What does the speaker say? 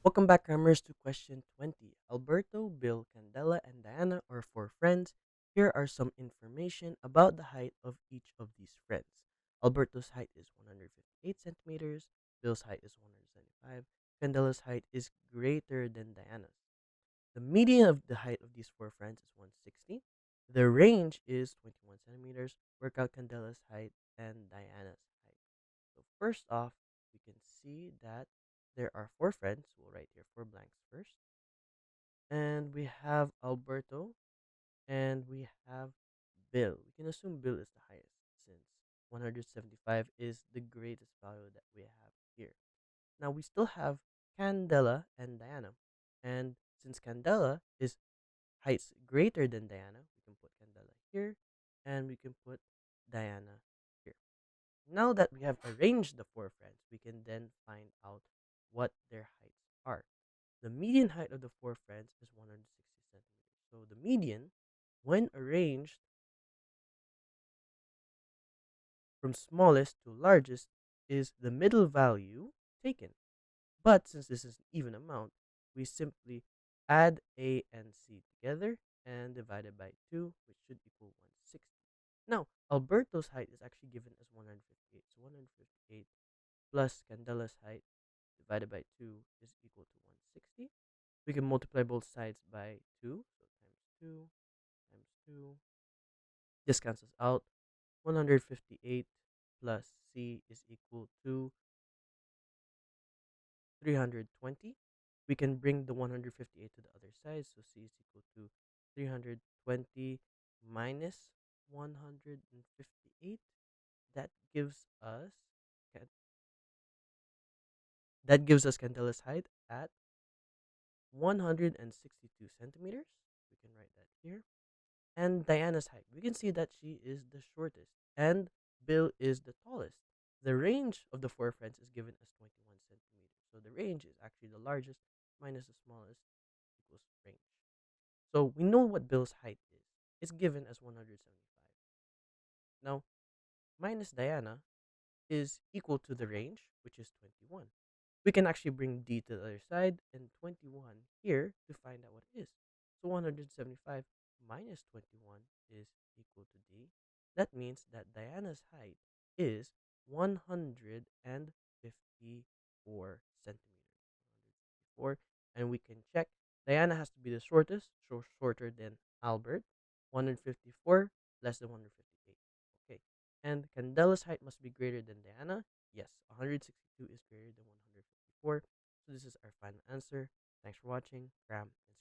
Welcome back, Crammers, to question 20. Alberto, Bill, Candela, and Diana are four friends. Here are some information about the height of each of these friends. Alberto's height is 158 centimeters, Bill's height is 175, Candela's height is greater than Diana's. The median of the height of these four friends is 160. The range is 21 centimeters. Work out Candela's height and Diana's height. So first off, we can see that there are four friends. We'll write here four blanks first. And we have Alberto and we have Bill. We can assume Bill is the highest since 175 is the greatest value that we have here. Now we still have Candela and Diana. And since Candela is heights greater than Diana, we can put Candela here and we can put Diana here. Now that we have arranged the four friends, we can then find out what their heights are. The median height of the four friends is 160 centimeters. So the median, when arranged from smallest to largest, is the middle value taken. But since this is an even amount, we simply add A and C together and divide it by 2, which should equal 160. Now, Alberto's height is actually given as 158. So 158 plus Candela's height divided by 2 is equal to 160. We can multiply both sides by 2. So times 2 times 2. This cancels out. 158 plus C is equal to 320. We can bring the 158 to the other side. So C is equal to 320 minus 158. That gives us that gives us Candela's height at 162 centimeters. We can write that here. And Diana's height. We can see that she is the shortest and Bill is the tallest. The range of the four friends is given as 21 centimeters. So the range is actually the largest minus the smallest equals range. So we know what Bill's height is. It's given as 175. Now, minus Diana is equal to the range, which is 21. We can actually bring d to the other side and 21 here to find out what it is. So 175 minus 21 is equal to d. That means that Diana's height is 154 centimeters. 154. And we can check. Diana has to be the shortest, so shorter than Albert. 154 less than 158. Okay. And Candela's height must be greater than Diana. Yes, 162 is greater than 154. So this is our final answer. Thanks for watching. Cram and